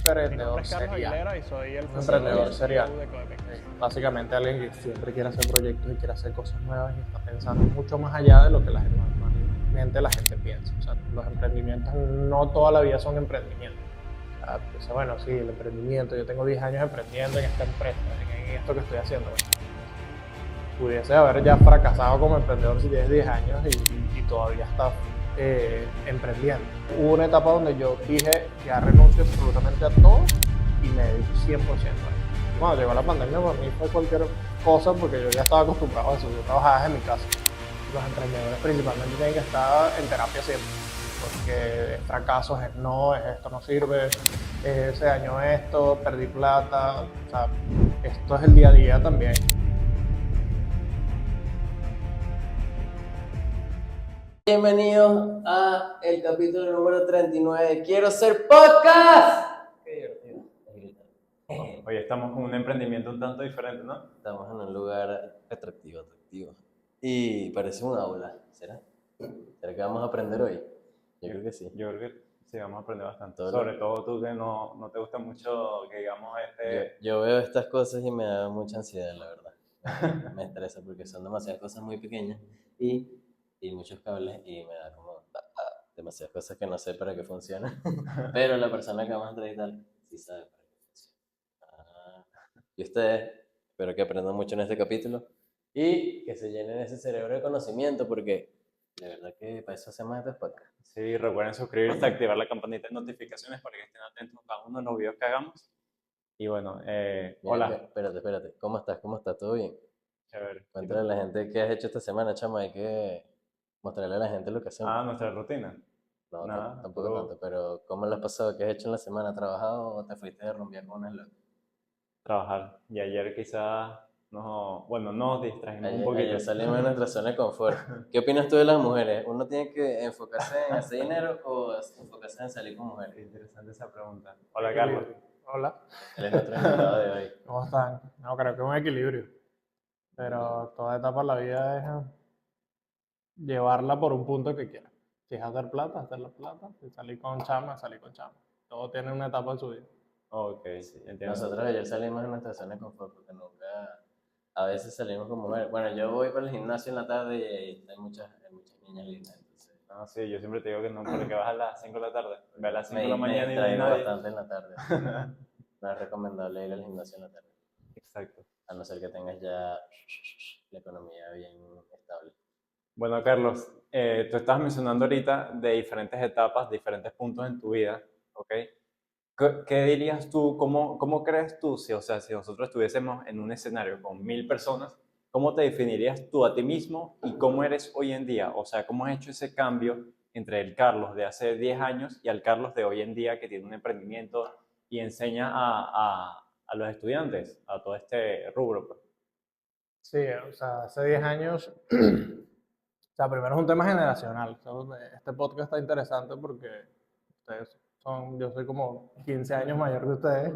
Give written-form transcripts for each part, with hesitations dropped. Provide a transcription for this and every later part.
Mi nombre emprendedor es Carlos serial. Aguilera y soy el Un fundador emprendedor y serial. CEO de Codepex. Básicamente alguien que siempre quiere hacer proyectos y quiere hacer cosas nuevas y está pensando mucho más allá de lo que normalmente la gente piensa. O sea, los emprendimientos no toda la vida son emprendimientos. O sea, pues, bueno, sí, el emprendimiento, yo tengo 10 años emprendiendo en esta empresa, en esto que estoy haciendo. Bueno, pudiese haber ya fracasado como emprendedor si tienes 10 años y todavía estás emprendiendo. Hubo una etapa donde yo dije, ya renuncio absolutamente a todo y me dedico 100% a eso. Cuando llegó la pandemia, para mí fue cualquier cosa porque yo ya estaba acostumbrado a eso. Yo trabajaba desde mi casa. Los emprendedores principalmente tienen que estar en terapia siempre, porque es fracasos, es no, es esto no sirve, se dañó esto, perdí plata. O sea, esto es el día a día también. Bienvenidos a el capítulo número 39 de Quiero Ser Podcast. Qué divertido. Hoy estamos con un emprendimiento un tanto diferente, ¿no? Estamos en un lugar atractivo. Y parece un aula, ¿será? ¿Será que vamos a aprender hoy? Yo creo que sí. Yo creo que sí, vamos a aprender bastante. Todo Sobre todo tú que no te gusta mucho que digamos Yo veo estas cosas y me da mucha ansiedad, la verdad. Me estresa porque son demasiadas cosas muy pequeñas y muchos cables y me da como demasiadas cosas que no sé para qué funcionan. Pero la persona que vamos a entrevistar sí sabe para qué funciona. Y ustedes, espero que aprendan mucho en este capítulo y que se llenen ese cerebro de conocimiento porque de verdad que para eso hacemos este podcast. Sí, recuerden suscribirse, activar la campanita de notificaciones para que estén atentos a uno de los videos que hagamos. Y bueno, Mira, hola. espérate. ¿Cómo estás? ¿Todo bien? Chévere. Cuéntale a la gente qué has hecho esta semana, chama. Hay que mostrarle a la gente lo que hacemos. Nuestra rutina. No, Nada, tampoco puro tanto, pero ¿cómo lo has pasado? ¿Qué has hecho en la semana? ¿Has trabajado o te fuiste de rumbear con unas locas? trabajar. Y ayer quizás nos distrajimos un Ayer poquito. salimos de nuestra zona de confort. ¿Qué opinas tú de las mujeres? ¿Uno tiene que enfocarse en hacer dinero o enfocarse en salir con mujeres? Interesante esa pregunta. Hola, Carlos. Hola, Él es nuestro invitado de hoy. ¿cómo están? No, creo que es un equilibrio, pero toda etapa de la vida es llevarla por un punto que quieras. Si es hacer plata, si salir con chama, salir con chama. Todo tiene una etapa en su vida. Ok, sí, entiendo. Nosotros ayer salimos de nuestra zona de confort porque nunca, a veces salimos con mujeres. Bueno, yo voy para el gimnasio en la tarde y hay muchas niñas lindas. Entonces, No, sí, yo siempre te digo que no, porque vas a las 5 de la tarde. Ve a las 5 de me la mañana y no hay distraigo nadie. bastante en la tarde. No es recomendable ir al gimnasio en la tarde, Exacto. a no ser que tengas ya la economía bien estable. Bueno, Carlos, tú estabas mencionando ahorita de diferentes etapas, diferentes puntos en tu vida, ¿ok? ¿Qué dirías tú, cómo crees tú, si nosotros estuviésemos en un escenario con 1000 personas, cómo te definirías tú a ti mismo y cómo eres hoy en día? O sea, ¿cómo has hecho ese cambio entre el Carlos de hace 10 años y al Carlos de hoy en día que tiene un emprendimiento y enseña a los estudiantes, a todo este rubro, pues? Sí, o sea, hace 10 años, o sea, primero es un tema generacional. Este podcast está interesante porque yo soy como 15 años mayor que ustedes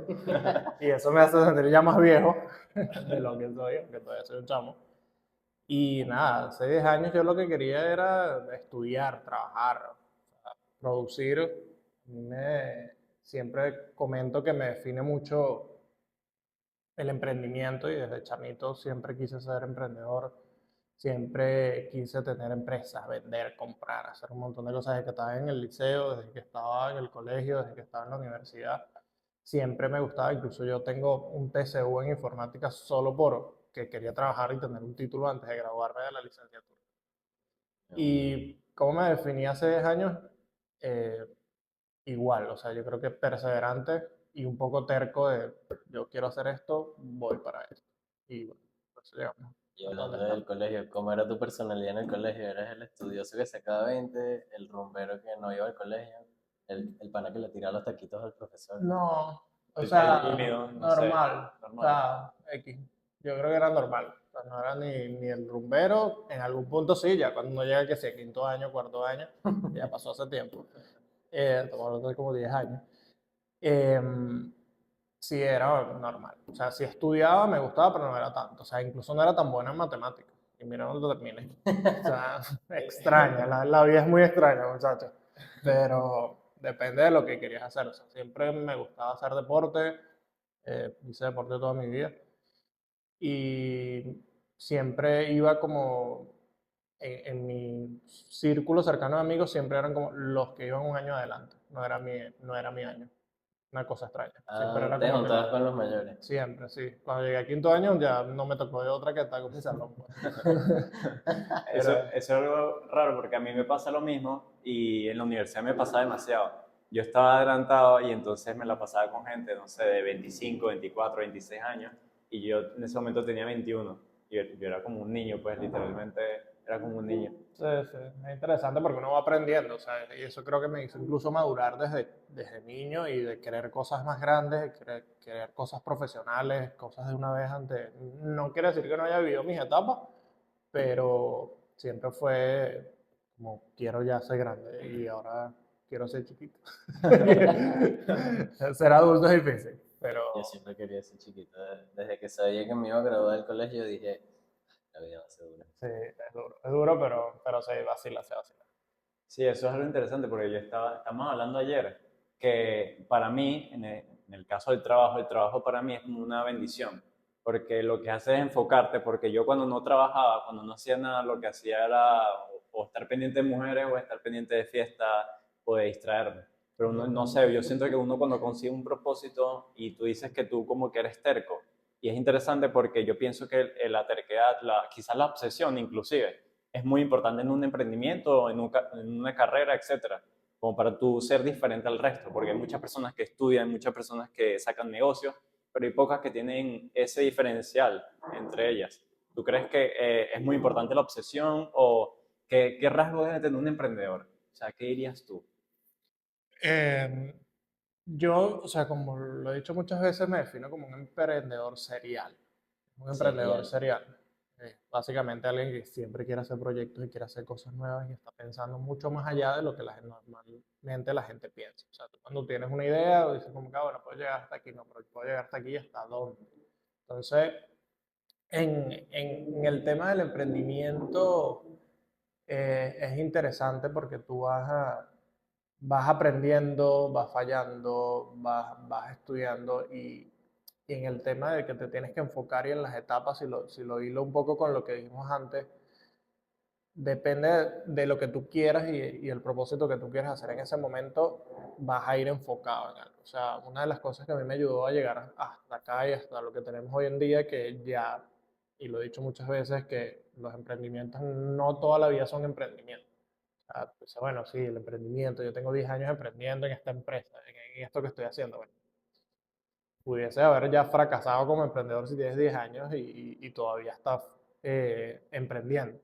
y eso me hace sentir ya más viejo de lo que soy, aunque todavía soy un chamo. Y nada, hace 10 años yo lo que quería era estudiar, trabajar, o sea, producir. Siempre comento que me define mucho el emprendimiento y desde chamito siempre quise ser emprendedor, siempre quise tener empresas, vender, comprar, hacer un montón de cosas desde que estaba en el liceo, desde que estaba en el colegio, desde que estaba en la universidad. Siempre me gustaba, incluso yo tengo un TCU en informática solo por que quería trabajar y tener un título antes de graduarme de la licenciatura. ¿Y cómo me definí hace 10 años? Eh, Igual, o sea, yo creo que perseverante y un poco terco de yo quiero hacer esto, voy para esto. Y bueno, pues llegamos. Y hablando del colegio, ¿cómo era tu personalidad en el colegio? ¿Eres el estudioso que sacaba 20, el rumbero que no iba al colegio, el pana que le tiraba los taquitos al profesor? No, o El sea, tímido, no sé, normal, o normal. sea, X. Yo creo que era normal, o sea, no era ni el rumbero, en algún punto sí, ya cuando uno llega que sea quinto año, cuarto año, ya pasó hace tiempo, estamos hablando de como 10 años. Sí, era normal. O sea, sí estudiaba, me gustaba, pero no era tanto. O sea, incluso no era tan buena en matemáticas. Y mira dónde terminé. O sea, extraña. La vida es muy extraña, muchachos. Pero depende de lo que querías hacer. O sea, siempre me gustaba hacer deporte, hice deporte toda mi vida y siempre iba como en mi círculo cercano de amigos, siempre eran como los que iban un año adelante, no era mi año. Una cosa extraña. Siempre Ah, era te como que juntabas con los mayores. siempre, sí. Cuando llegué a quinto año ya no me tocó de otra que estar con mi salón, pues. Eso Pero, es algo raro porque a mí me pasa lo mismo y en la universidad me pasa demasiado. Yo estaba adelantado y entonces me la pasaba con gente, no sé, de 25, 24, 26 años y yo en ese momento tenía 21. Y yo era como un niño, pues literalmente era como un niño. sí, sí, es interesante porque uno va aprendiendo, o sea, y eso creo que me hizo incluso madurar desde niño y de querer cosas más grandes, de querer cosas profesionales, cosas de una vez antes. No quiere decir que no haya vivido mis etapas, pero siempre fue como quiero ya ser grande y ahora quiero ser chiquito. Ser adulto es difícil, pero Yo siempre quería ser chiquito. Desde que sabía que me iba a graduar del colegio dije, la vida va a ser dura. sí, es duro, pero se vacila, se vacila. Sí, eso es algo interesante porque estamos hablando ayer que para mí, en el caso del trabajo, el trabajo para mí es como una bendición, porque lo que hace es enfocarte, porque yo cuando no trabajaba, cuando no hacía nada, lo que hacía era o estar pendiente de mujeres o estar pendiente de fiesta o de distraerme. Pero no sé, yo siento que uno cuando consigue un propósito y tú dices que tú como que eres terco, y es interesante porque yo pienso que la terquedad, quizás la obsesión inclusive, es muy importante en un emprendimiento, en una carrera, etcétera, como para tú ser diferente al resto, porque hay muchas personas que estudian, muchas personas que sacan negocios, pero hay pocas que tienen ese diferencial entre ellas. ¿Tú crees que es muy importante la obsesión o qué rasgo debe tener un emprendedor? O sea, ¿qué dirías tú? Eh, yo, o sea, como lo he dicho muchas veces, me defino como un emprendedor serial. Un emprendedor Serial. serial. Básicamente alguien que siempre quiere hacer proyectos y quiere hacer cosas nuevas y está pensando mucho más allá de lo que normalmente la gente piensa. O sea, tú cuando tienes una idea, dices como que, ah, bueno, puedo llegar hasta aquí, no, pero puedo llegar hasta aquí y hasta dónde. Entonces, en el tema del emprendimiento, es interesante porque tú vas aprendiendo, vas fallando, vas estudiando y en el tema de que te tienes que enfocar y en las etapas, si lo hilo un poco con lo que dijimos antes, depende de lo que tú quieras y el propósito que tú quieras hacer en ese momento, vas a ir enfocado en algo. O sea, una de las cosas que a mí me ayudó a llegar hasta acá y hasta lo que tenemos hoy en día, que ya, y lo he dicho muchas veces, que los emprendimientos no toda la vida son emprendimientos. O sea, pues, bueno, sí, el emprendimiento, yo tengo 10 años emprendiendo en esta empresa, en esto que estoy haciendo. Bueno, pudiese haber ya fracasado como emprendedor si tienes 10 años y todavía estás emprendiendo.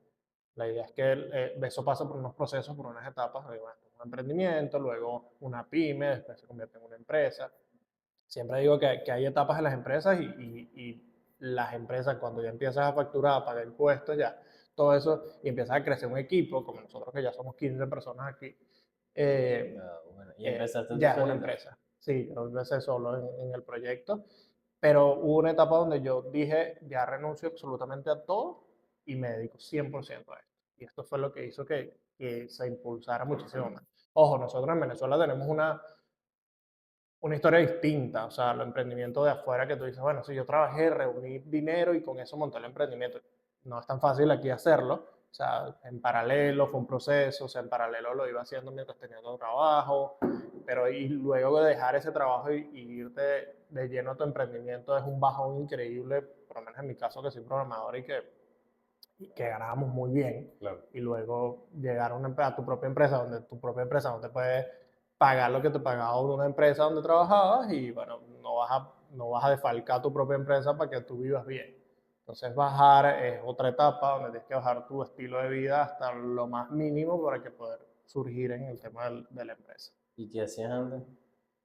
La idea es que eso pasa por unos procesos, por unas etapas, bueno, un emprendimiento, luego una pyme, después se convierte en una empresa. Siempre digo que hay etapas en las empresas y las empresas cuando ya empiezas a facturar, a pagar impuestos, ya todo eso, y empiezas a crecer un equipo, como nosotros que ya somos 15 personas aquí, eh, Ah, bueno. ¿Y empezaste tú ya es una solito? empresa. Sí, yo empecé solo en el proyecto, pero hubo una etapa donde yo dije, ya renuncio absolutamente a todo y me dedico 100% a esto. Y esto fue lo que hizo que se impulsara muchísimo más. Ojo, nosotros en Venezuela tenemos una historia distinta, o sea, los emprendimientos de afuera que tú dices, bueno, si yo trabajé, reuní dinero y con eso monté el emprendimiento. No es tan fácil aquí hacerlo, o sea, en paralelo fue un proceso, o sea, en paralelo lo iba haciendo mientras tenía otro trabajo, pero y luego de dejar ese trabajo y irte de lleno a tu emprendimiento es un bajón increíble, por lo menos en mi caso que soy programador y que ganábamos muy bien. Claro. Y luego llegar a tu propia empresa, donde tu propia empresa no te puede pagar lo que te pagaba una empresa donde trabajabas y bueno, no vas a defalcar tu propia empresa para que tú vivas bien. Entonces bajar es otra etapa donde tienes que bajar tu estilo de vida hasta lo más mínimo para que poder surgir en el tema de la empresa. ¿Y qué hacías antes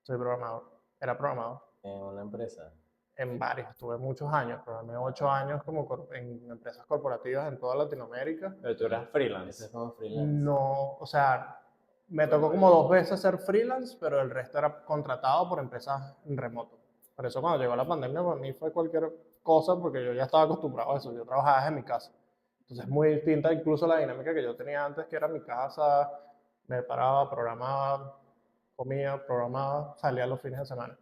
Soy programador, era programador en una empresa? en varios, estuve muchos años, programé 8 años en empresas corporativas en toda Latinoamérica. Pero tú eras Eso es freelance. como freelance. No, o sea, me tocó como 2 veces ser freelance, pero el resto era contratado por empresas en remoto. Por eso cuando llegó la pandemia, para mí fue cualquier cosa, porque yo ya estaba acostumbrado a eso, yo trabajaba desde mi casa. Entonces es muy distinta incluso la dinámica que yo tenía antes, que era mi casa, me paraba, programaba, comía, programaba, salía los fines de semana.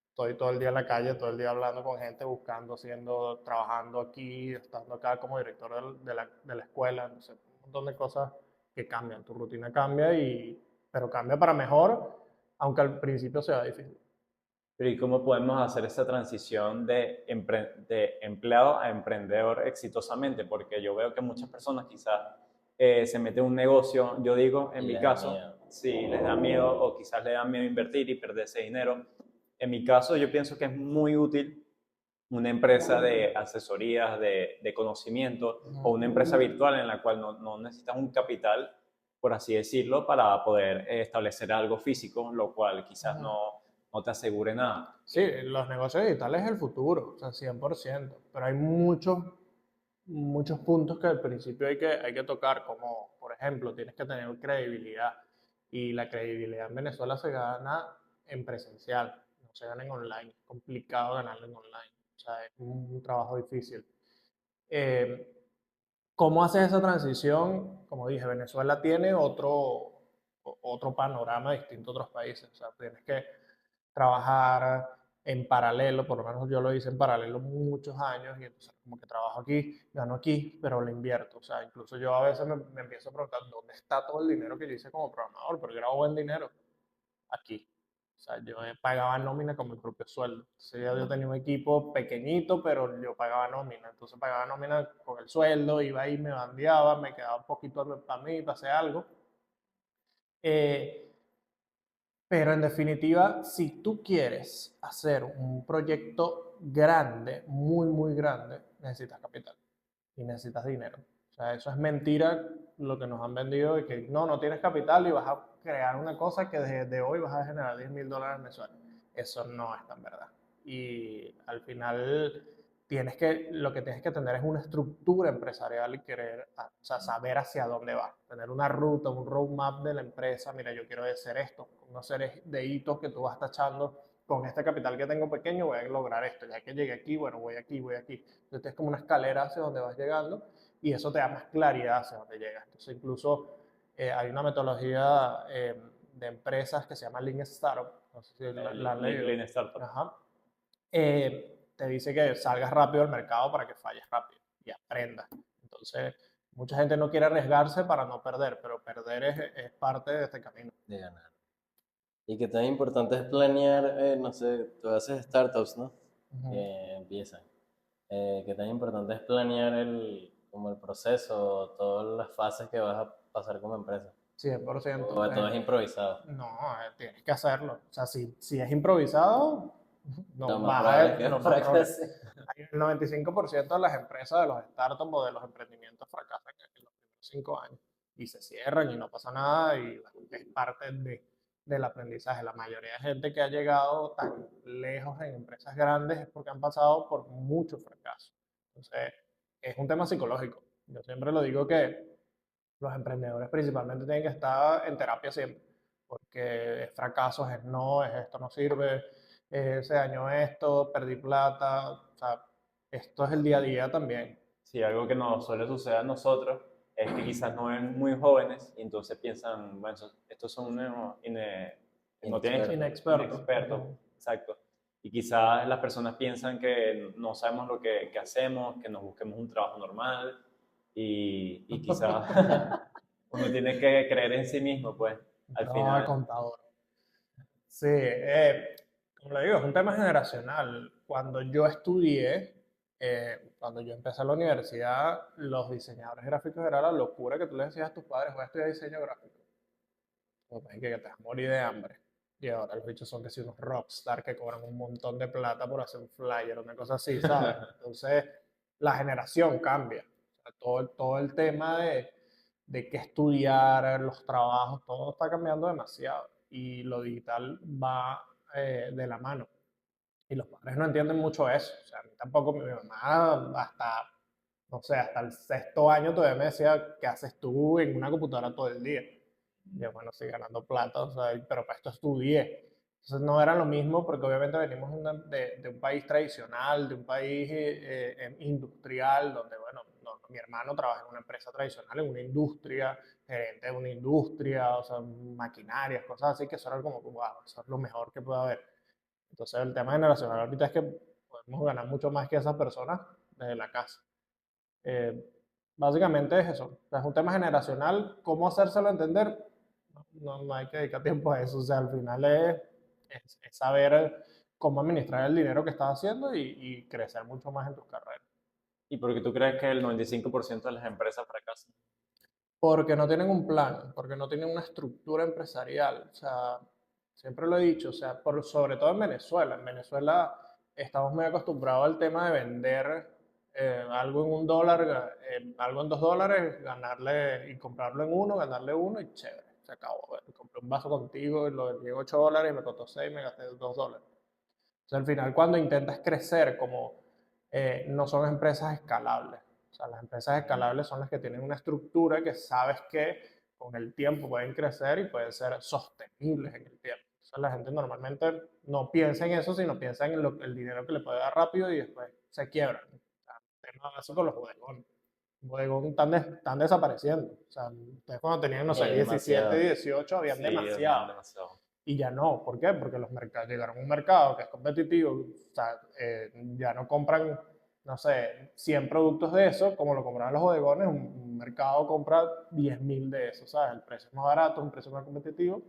Estoy todo el día en la calle, todo el día hablando con gente, buscando, haciendo, trabajando aquí, estando acá como director de la escuela, no sé, un montón de cosas que cambian. Tu rutina cambia, pero cambia para mejor, aunque al principio sea difícil. Pero ¿y cómo podemos hacer esa transición de empleado a emprendedor exitosamente? Porque yo veo que muchas personas quizás se meten en un negocio, yo digo, en Y mi les da caso, miedo. si les da miedo o quizás les da miedo invertir y perder ese dinero. En mi caso, yo pienso que es muy útil una empresa de asesorías, de conocimiento o una empresa virtual en la cual no necesitas un capital, por así decirlo, para poder establecer algo físico, lo cual quizás no te asegure nada. Sí, los negocios digitales es el futuro, o sea, 100%, pero hay muchos puntos que al principio hay que tocar, como por ejemplo, tienes que tener credibilidad, y la credibilidad en Venezuela se gana en presencial, no se gana en online, es complicado ganarlo en online, o sea, es un trabajo difícil. Eh, ¿Cómo haces esa transición? Como dije, Venezuela tiene otro panorama distinto a otros países, o sea, tienes que trabajar en paralelo, por lo menos yo lo hice en paralelo muchos años, y entonces como que trabajo aquí, gano aquí, pero lo invierto. O sea, incluso yo a veces me empiezo a preguntar dónde está todo el dinero que yo hice como programador, pero yo era buen dinero aquí. O sea, yo pagaba nómina con mi propio sueldo. Entonces yo tenía un equipo pequeñito, pero yo pagaba nómina. Entonces pagaba nómina con el sueldo, iba ahí, me bandeaba, me quedaba un poquito para mí, para hacer algo. Eh, pero en definitiva, si tú quieres hacer un proyecto grande, muy, muy grande, necesitas capital y necesitas dinero. O sea, eso es mentira lo que nos han vendido de que no tienes capital y vas a crear una cosa que desde hoy vas a generar $10,000 mensuales. Eso no es tan verdad. Y al final lo que tienes que tener es una estructura empresarial y o sea, saber hacia dónde vas, tener una ruta, un roadmap de la empresa. Mira, yo quiero hacer esto, una serie de hitos que tú vas tachando. Con este capital que tengo pequeño voy a lograr esto, ya que llegué aquí, bueno, voy aquí, voy aquí. Entonces es como una escalera hacia donde vas llegando, y eso te da más claridad hacia donde llegas. Entonces incluso hay una metodología de empresas que se llama Lean Startup, no sé si la han leído. Lean Startup. Ajá. Te dice que salgas rápido al mercado para que falles rápido y aprendas. Entonces, mucha gente no quiere arriesgarse para no perder, pero perder es parte de este camino. De ganar. Y que tan importante es planear, no sé, tú haces startups, ¿no? Que empiezan. Que tan importante es planear como el proceso, todas las fases que vas a pasar como empresa. 100%. O todo es improvisado. No, tienes que hacerlo. O sea, si es improvisado, Lo no más vas probable es a, que no son problemas. fracase. El 95% de las empresas, de los startups o de los emprendimientos fracasan en los primeros 5 años y se cierran y no pasa nada, y bueno, es parte del aprendizaje. La mayoría de gente que ha llegado tan lejos en empresas grandes es porque han pasado por muchos fracasos. Entonces, es un tema psicológico. Yo siempre lo digo que los emprendedores principalmente tienen que estar en terapia siempre, porque fracasos es no, es esto no sirve, se dañó esto, perdí plata, o sea, esto es el día a día también. Sí, algo que nos suele suceder a nosotros es que quizás no ven muy jóvenes y entonces piensan, bueno, estos son no tienen Inexperto. inexpertos, exacto. Y quizás las personas piensan que no sabemos lo que hacemos, que nos busquemos un trabajo normal y quizás uno tiene que creer en sí mismo, pues, Un al trabajo de final. contador. Sí, como le digo, es un tema generacional. Cuando yo empecé la universidad, los diseñadores gráficos era la locura que tú le decías a tus padres: voy a estudiar diseño gráfico. Pues, que te vas a morir de hambre. Y ahora los bichos son que si unos rockstar que cobran un montón de plata por hacer un flyer, una cosa así, ¿sabes? Entonces, la generación cambia. O sea, todo el tema de qué estudiar, los trabajos, todo está cambiando demasiado. Y lo digital va de la mano. Y los padres no entienden mucho eso. O sea, a mí tampoco, mi mamá hasta, no sé, hasta el sexto año todavía me decía: ¿qué haces tú en una computadora todo el día? Y yo, bueno, sí, ganando plata, o sea, pero para esto estudié. Entonces no era lo mismo, porque obviamente venimos de un país tradicional, de un país industrial, donde, bueno, mi hermano trabaja en una empresa tradicional, en una industria, gerente de una industria, o sea, maquinarias, cosas así, que eso era como, wow, eso es lo mejor que puede haber. Entonces el tema generacional ahorita es que podemos ganar mucho más que esas personas desde la casa. Eh, Básicamente es eso, o sea, es un tema generacional, ¿cómo hacérselo entender? No hay que dedicar tiempo a eso, o sea, al final es saber cómo administrar el dinero que estás haciendo y crecer mucho más en tus carreras. ¿Y por qué tú crees que el 95% de las empresas fracasan? Porque no tienen un plan, porque no tienen una estructura empresarial. O sea, siempre lo he dicho, o sea, sobre todo en Venezuela. En Venezuela estamos muy acostumbrados al tema de vender algo en $1, algo en $2, ganarle y comprarlo en uno, ganarle uno y chévere, se acabó. Bueno, compré un vaso contigo y lo vendí en $8 y me costó 6, me gasté $2. Entonces, al final, cuando intentas crecer, como no son empresas escalables. O sea, las empresas escalables son las que tienen una estructura que sabes que con el tiempo pueden crecer y pueden ser sostenibles en el tiempo. Entonces, la gente normalmente no piensa en eso, sino piensa en el dinero que le puede dar rápido y después se quiebran. O sea, el tema básico, los bodegones. Los bodegones están desapareciendo. O sea, ustedes cuando tenían, no Y sé, hay 17, demasiado. 18, habían Sí, demasiado. demasiado. Y ya no. ¿Por qué? Porque los mercados llegaron a un mercado que es competitivo. O sea, ya no compran, no sé, 100 productos de eso, como lo compraban los bodegones. Un mercado compra 10.000 de eso, ¿sabes? El precio es más barato, un precio más competitivo,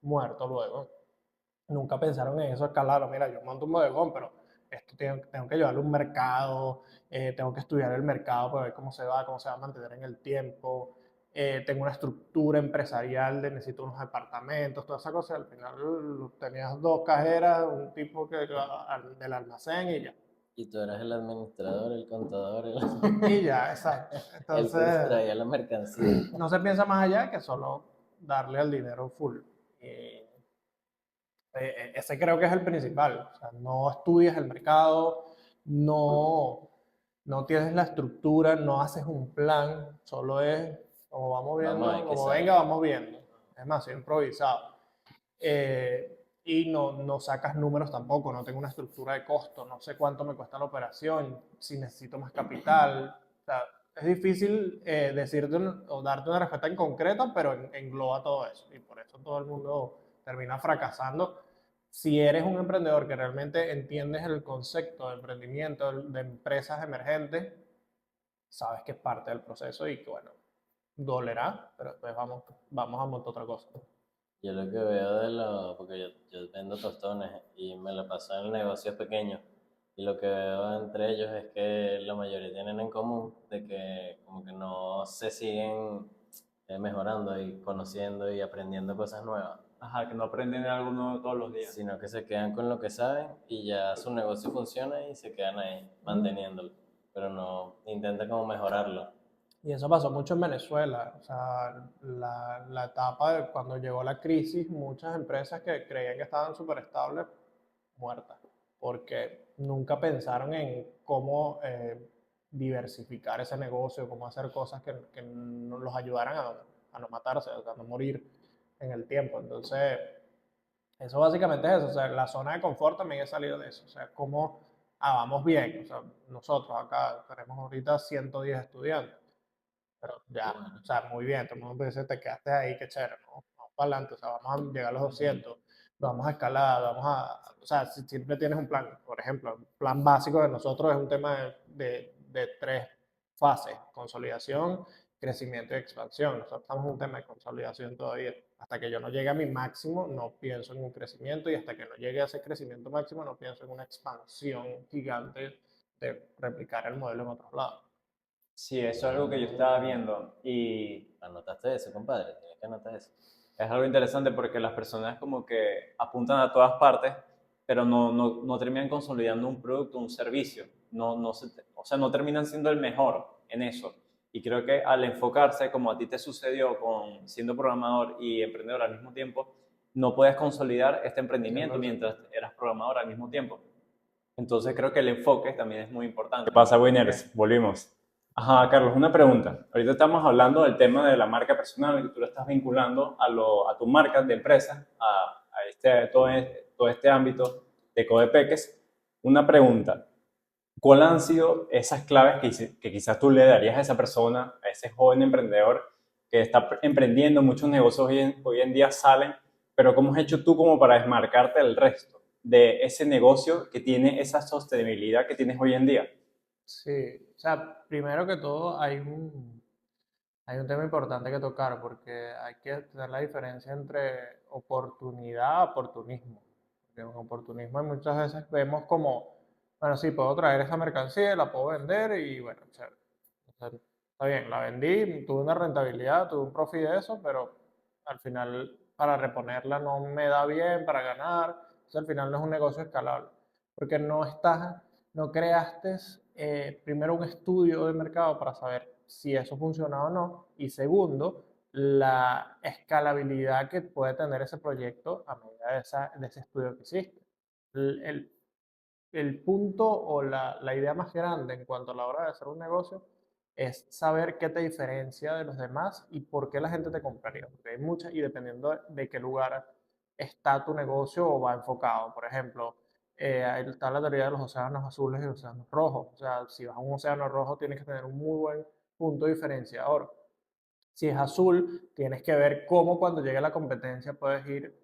muerto luego. Nunca pensaron en eso, escalarlo. Mira, yo monto un bodegón, pero esto tengo que llevarlo a un mercado, tengo que estudiar el mercado para ver cómo se va a mantener en el tiempo. Tengo una estructura empresarial de necesito unos departamentos, toda esa cosa. Al final tenías dos cajeras, un tipo del almacén y ya. Y tú eras el administrador, el contador, Y ya, exacto. el que Entonces, traía la mercancía. no se piensa más allá que solo darle al dinero full. Ese creo que es el principal. O sea, no estudias el mercado, no, no tienes la estructura, no haces un plan, solo es como vamos Vamos a viendo, ver qué como sale. venga, vamos viendo. Es demasiado improvisado. Y no sacas números tampoco, no tengo una estructura de costo, no sé cuánto me cuesta la operación, si necesito más capital. O sea, es difícil decirte o darte una respuesta en concreta, pero engloba todo eso. Y por eso todo el mundo termina fracasando. Si eres un emprendedor que realmente entiendes el concepto de emprendimiento, de empresas emergentes, sabes que es parte del proceso y que, bueno, dolerá, pero después vamos a montar otra cosa. Yo lo que veo porque yo vendo tostones y me lo paso en negocios pequeños. Y lo que veo entre ellos es que la mayoría tienen en común de que como que no se siguen mejorando y conociendo y aprendiendo cosas nuevas, Ajá, que no aprenden algo nuevo todos los días. sino que se quedan con lo que saben y ya su negocio funciona y se quedan ahí manteniéndolo, pero no intentan como mejorarlo. Y eso pasó mucho en Venezuela. O sea, la etapa de cuando llegó la crisis, muchas empresas que creían que estaban súper estables, muertas, porque nunca pensaron en cómo diversificar ese negocio, cómo hacer cosas que los ayudaran a no matarse, a no morir en el tiempo. Entonces, eso básicamente es eso. O sea, la zona de confort también es salir de eso. O sea, cómo vamos bien. O sea, nosotros acá tenemos ahorita 110 estudiantes, pero ya, Bueno, o sea, muy bien, todo el mundo dice, te quedaste ahí, qué chévere, ¿no? Vamos para adelante, o sea, vamos a llegar a los 200, vamos a escalar, o sea, si siempre tienes un plan, por ejemplo, el plan básico de nosotros es un tema de tres fases, consolidación, crecimiento y expansión. Nosotros estamos en un tema de consolidación todavía. Hasta que yo no llegue a mi máximo, no pienso en un crecimiento y hasta que no llegue a ese crecimiento máximo, no pienso en una expansión gigante de replicar el modelo en otros lados. Sí, eso es algo que yo estaba viendo y anotaste eso, compadre, tienes que anotar eso. es algo interesante porque las personas como que apuntan a todas partes, pero no terminan consolidando un producto, un servicio. O sea, no terminan siendo el mejor en eso. Y creo que al enfocarse, como a ti te sucedió con siendo programador y emprendedor al mismo tiempo, no puedes consolidar este emprendimiento 100%. mientras eras programador al mismo tiempo. Entonces creo que el enfoque también es muy importante. ¿Qué pasa, Winners? Volvimos. Ajá, Carlos, una pregunta. Ahorita estamos hablando del tema de la marca personal, que tú lo estás vinculando a tu marca de empresa, todo este ámbito de Codepeques. Una pregunta. ¿cuáles han sido esas claves que quizás tú le darías a esa persona, a ese joven emprendedor que está emprendiendo? Muchos negocios hoy en día salen, pero ¿cómo has hecho tú como para desmarcarte del resto de ese negocio que tiene esa sostenibilidad que tienes hoy en día? Sí, o sea, primero que todo hay un tema importante que tocar porque hay que tener la diferencia entre oportunidad y oportunismo. Porque en oportunismo muchas veces vemos como, bueno, sí, puedo traer esa mercancía, la puedo vender y bueno, chévere. O sea, está bien, la vendí, tuve una rentabilidad, tuve un profit de eso, pero al final para reponerla no me da bien, para ganar. Entonces al final no es un negocio escalable. Porque no creaste primero un estudio de mercado para saber si eso funciona o no. Y segundo, la escalabilidad que puede tener ese proyecto a medida de ese estudio que hiciste. El, el- el punto o la idea más grande en cuanto a la hora de hacer un negocio es saber qué te diferencia de los demás y por qué la gente te compraría. Porque hay muchas, y dependiendo de qué lugar está tu negocio o va enfocado. Por ejemplo, ahí está la teoría de los océanos azules y los océanos rojos. O sea, si vas a un océano rojo, tienes que tener un muy buen punto diferenciador. Si es azul, tienes que ver cómo cuando llegue la competencia puedes ir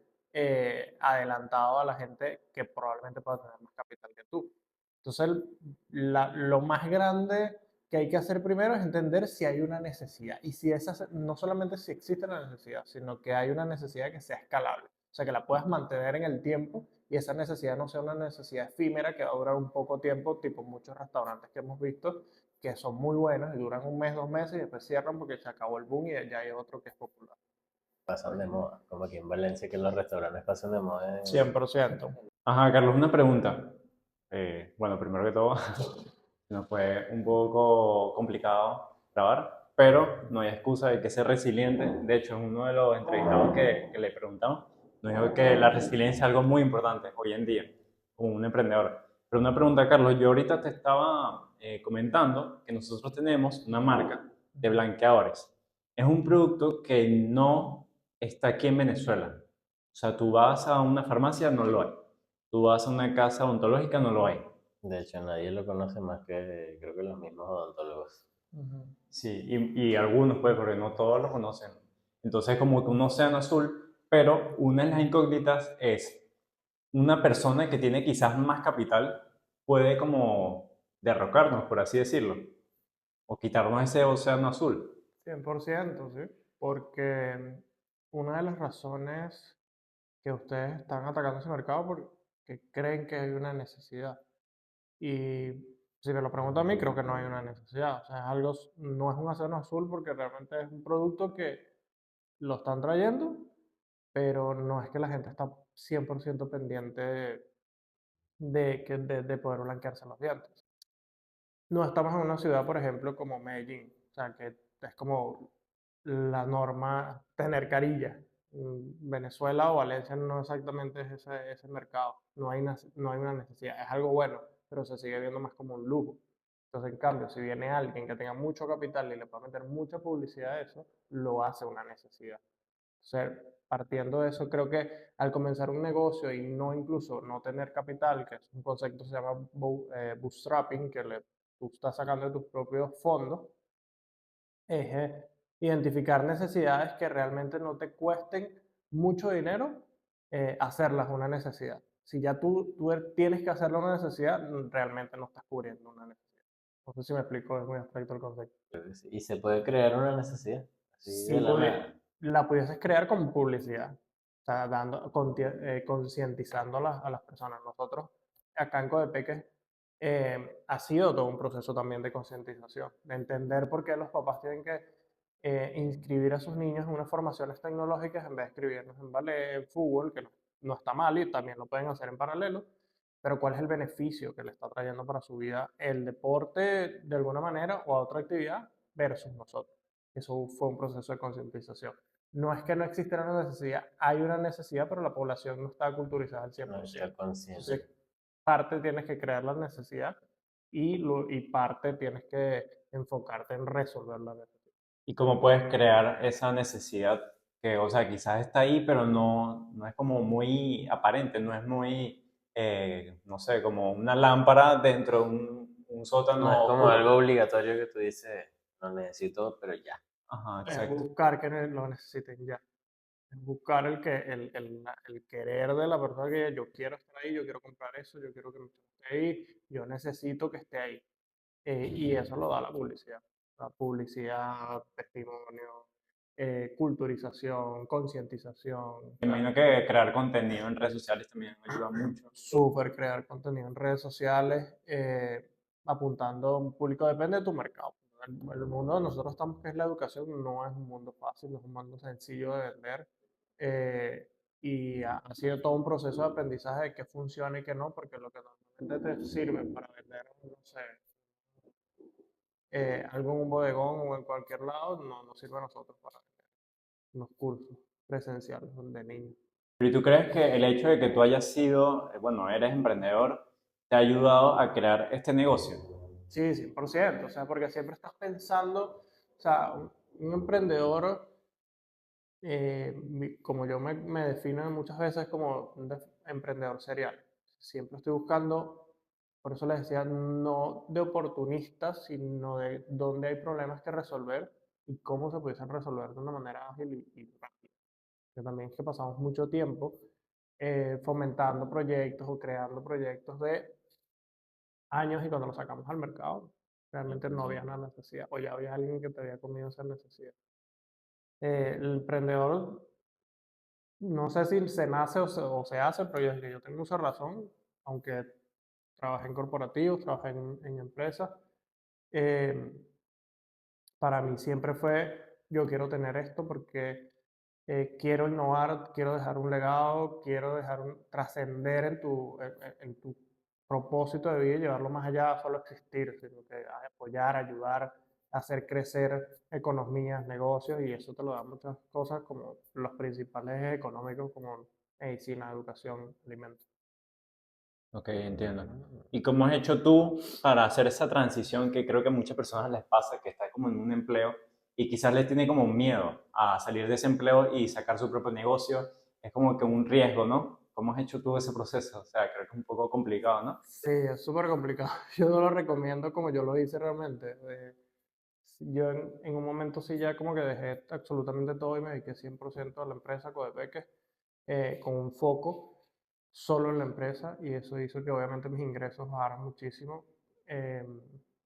adelantado a la gente que probablemente pueda tener más capital que tú. Entonces, lo más grande que hay que hacer primero es entender si hay una necesidad y si esa, no solamente si existe la necesidad, sino que hay una necesidad que sea escalable, o sea, que la puedas mantener en el tiempo y esa necesidad no sea una necesidad efímera que va a durar un poco tiempo, tipo muchos restaurantes que hemos visto que son muy buenos y duran un mes, 2 meses y después cierran porque se acabó el boom y ya hay otro que es popular. Pasan de moda, como aquí en Valencia que los restaurantes pasan de moda. 100%. Ajá, Carlos, una pregunta. Bueno, primero que todo, nos fue un poco complicado grabar, pero no hay excusa, hay que ser resiliente. De hecho, en uno de los entrevistados que le preguntamos, nos dijo que la resiliencia es algo muy importante hoy en día, como un emprendedor. Pero una pregunta, Carlos, yo ahorita te estaba comentando que nosotros tenemos una marca de blanqueadores. Es un producto que no está aquí en Venezuela. O sea, tú vas a una farmacia, no lo hay. Tú vas a una casa odontológica, no lo hay. De hecho, nadie lo conoce más que creo que los mismos odontólogos. Ujú. Sí, y algunos, pues, porque no todos lo conocen. Entonces, como que un océano azul, pero una de las incógnitas es una persona que tiene quizás más capital puede como derrocarnos, por así decirlo, o quitarnos ese océano azul. 100%, sí. Porque una de las razones que ustedes están atacando ese mercado porque creen que hay una necesidad. Y si me lo pregunto a mí, creo que no hay una necesidad. O sea, es algo, no es un océano azul porque realmente es un producto que lo están trayendo, pero no es que la gente está 100% pendiente de poder blanquearse los dientes. No estamos en una ciudad, por ejemplo, como Medellín, o sea, que es como la norma tener carilla. Venezuela o Valencia no exactamente es ese mercado, no hay una necesidad, es algo bueno, pero se sigue viendo más como un lujo. Entonces, en cambio, si viene alguien que tenga mucho capital y le puede meter mucha publicidad a eso, lo hace una necesidad. O sea, partiendo de eso, creo que al comenzar un negocio y no incluso no tener capital, que es un concepto que se llama bootstrapping, tú estás sacando de tus propios fondos, es identificar necesidades que realmente no te cuesten mucho dinero hacerlas una necesidad. Si ya tú tienes que hacerlo una necesidad, realmente no estás cubriendo una necesidad. No sé si me explico, es muy abstracto el concepto. Creo que sí. Y se puede crear una necesidad, así Si de la nada. la pudieses crear con publicidad, o sea, concientizando a las personas. Nosotros, acá en Codepeque, ha sido todo un proceso también de concientización, de entender por qué los papás tienen que inscribir a sus niños en unas formaciones tecnológicas en vez de escribirnos en ballet, en fútbol, que no está mal y también lo pueden hacer en paralelo, pero cuál es el beneficio que le está trayendo para su vida el deporte de alguna manera o a otra actividad versus nosotros. Eso fue un proceso de concientización. No es que no exista una necesidad, hay una necesidad, pero la población no está culturizada al No 100%. está consciente. Entonces, parte tienes que crear la necesidad y parte tienes que enfocarte en resolver la necesidad. ¿Y cómo puedes crear esa necesidad que, o sea, quizás está ahí, pero no es como muy aparente, no es muy, no sé, como una lámpara dentro de un No es sótano como oscuro. algo obligatorio que tú dices, lo necesito, pero ya. Ajá, Es exacto. buscar que lo necesiten ya. Es buscar el querer de la persona que yo quiero estar ahí, yo quiero comprar eso, yo quiero que mi show esté ahí, yo necesito que esté ahí. Y eso lo da la publicidad. La publicidad, testimonio, culturización, concientización. O Me sea, imagino que crear contenido en redes sociales también ayuda mucho. súper crear contenido en redes sociales, apuntando a un público, depende de tu mercado. El mundo de nosotros estamos, que es la educación, no es un mundo fácil, no es un mundo sencillo de vender. Y ha sido todo un proceso de aprendizaje de qué funciona y qué no, porque lo que normalmente te sirve para vender, no sé, algo en un bodegón o en cualquier lado, no sirve a nosotros para vender unos cursos presenciales de niños. ¿Y tú crees que el hecho de que tú hayas sido, bueno, eres emprendedor, te ha ayudado a crear este negocio? Sí, 100%, o sea, porque siempre estás pensando, o sea, un emprendedor, como yo me defino muchas veces como un emprendedor serial. Siempre estoy buscando, por eso les decía, no de oportunistas, sino de dónde hay problemas que resolver y cómo se pudiesen resolver de una manera ágil y rápida. Que también es que pasamos mucho tiempo fomentando proyectos o creando proyectos de años y cuando lo sacamos al mercado, realmente no había una necesidad o ya había alguien que te había comido esa necesidad. El emprendedor, no sé si se nace o se hace, pero yo tengo mucha razón, aunque trabajé en corporativos, trabajé en empresas, eh, para mí siempre fue, yo quiero tener esto porque quiero innovar, quiero dejar un legado, quiero dejar trascender en tu propósito de vida y llevarlo más allá de solo existir, sino que apoyar, ayudar, hacer crecer economías, negocios, y eso te lo dan muchas cosas como los principales económicos como medicina, educación, alimentos. Ok, entiendo. ¿Y cómo has hecho tú para hacer esa transición que creo que a muchas personas les pasa, que está como en un empleo y quizás les tiene como miedo a salir de ese empleo y sacar su propio negocio? Es como que un riesgo, ¿no? ¿Cómo has hecho tú ese proceso? O sea, creo que es un poco complicado, ¿no? Sí, es súper complicado. Yo no lo recomiendo como yo lo hice realmente. Yo en un momento sí ya como que dejé absolutamente todo y me dediqué 100% a la empresa Codepeque, con un foco solo en la empresa, y eso hizo que obviamente mis ingresos bajaran muchísimo, eh,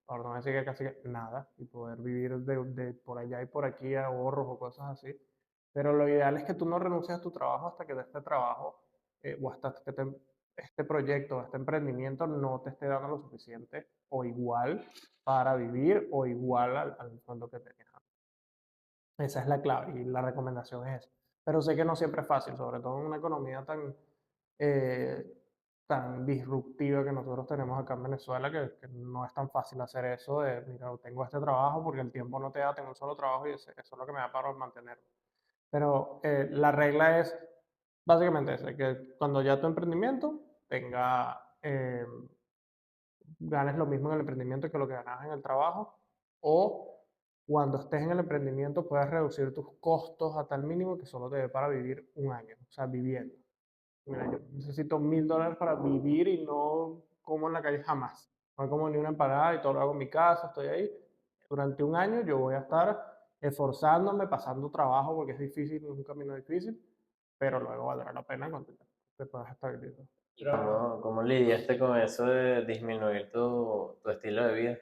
por no decir que casi que nada, y poder vivir de por allá y por aquí ahorros o cosas así. Pero lo ideal es que tú no renuncies a tu trabajo hasta que de este trabajo o hasta que este proyecto, este emprendimiento no te esté dando lo suficiente o igual para vivir o igual al fondo que tenías. Esa es la clave y la recomendación es esa. Pero sé que no siempre es fácil, sobre todo en una economía eh, tan disruptiva que nosotros tenemos acá en Venezuela, que no es tan fácil hacer eso de, mira, tengo este trabajo porque el tiempo no te da, tengo un solo trabajo y eso es lo que me da para mantenerme. Pero la regla es básicamente esa, que cuando ya tu emprendimiento tenga, ganes lo mismo en el emprendimiento que lo que ganas en el trabajo, o cuando estés en el emprendimiento puedas reducir tus costos a tal mínimo que solo te dé para vivir un año, o sea, viviendo. Mira, yo necesito $1000 para vivir y no como en la calle jamás. No como ni una empanada y todo lo hago en mi casa, estoy ahí. Durante un año yo voy a estar esforzándome, pasando trabajo porque es difícil, es un camino difícil, pero luego valdrá la pena cuando te puedas estabilizar. ¿Y cómo lidiaste con eso de disminuir tu estilo de vida?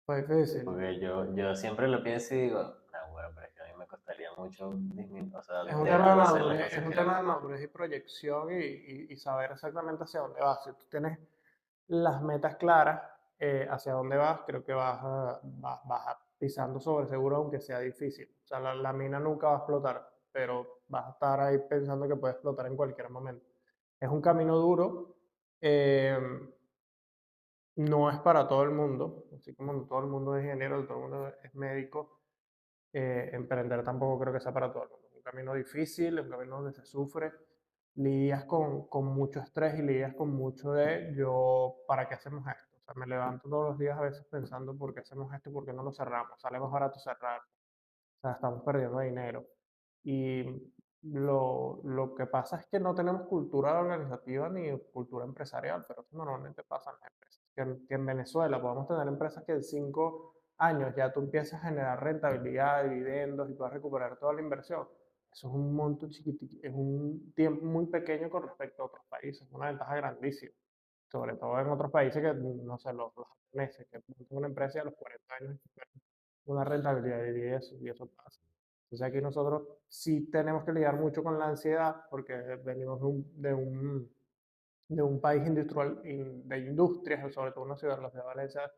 Fue difícil. Porque yo siempre lo pienso y digo, no, bueno, pero es que a mí me costaría mucho o sea, Es un tema dejar de de hacer las madurez, es cosas un que tema hago. de madurez y proyección y saber exactamente hacia dónde vas. Si tú tienes las metas claras, hacia dónde vas, creo que vas pisando sobre seguro, aunque sea difícil. O sea, la mina nunca va a explotar, pero vas a estar ahí pensando que puede explotar en cualquier momento. Es un camino duro, eh, no es para todo el mundo, así como no todo el mundo es ingeniero, todo el mundo es médico. Emprender tampoco creo que sea para todo el mundo. Es un camino difícil, es un camino donde se sufre, lidias con mucho estrés y lidias con mucho de yo, ¿para qué hacemos esto? O sea, me levanto todos los días a veces pensando por qué hacemos esto y por qué no lo cerramos. Sale más barato cerrar. O sea, estamos perdiendo dinero. Y lo que pasa es que no tenemos cultura organizativa ni cultura empresarial, pero eso normalmente pasa en las empresas. que en Venezuela podemos tener empresas que en 5 años ya tú empiezas a generar rentabilidad, dividendos y puedes recuperar toda la inversión. Eso es un monto chiquitito, es un tiempo muy pequeño con respecto a otros países, una ventaja grandísima. Sobre todo en otros países que, no sé, los japoneses, que montan una empresa y a los 40 años una rentabilidad y eso pasa. Entonces aquí nosotros sí tenemos que lidiar mucho con la ansiedad porque venimos de un país industrial, de industrias, sobre todo una ciudad, la ciudad de Valencia,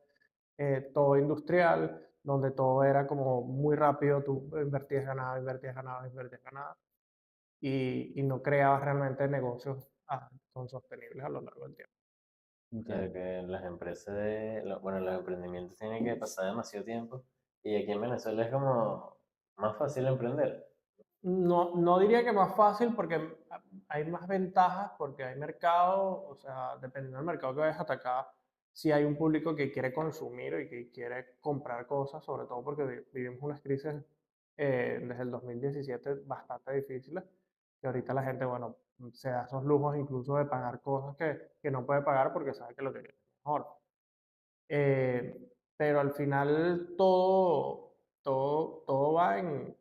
todo industrial, donde todo era como muy rápido, tú invertías, ganabas, invertías, ganabas, invertías, ganabas, y no creabas realmente negocios son sostenibles a lo largo del tiempo. Claro que las empresas bueno, los emprendimientos tienen que pasar demasiado tiempo y aquí en Venezuela es como más fácil emprender. No, no diría que más fácil porque hay más ventajas, porque hay mercado, o sea, dependiendo del mercado que vayas a atacar, si hay un público que quiere consumir y que quiere comprar cosas, sobre todo porque vivimos unas crisis desde el 2017 bastante difíciles, y ahorita la gente, bueno, se da esos lujos incluso de pagar cosas que no puede pagar porque sabe que lo que viene es mejor. Pero al final todo va en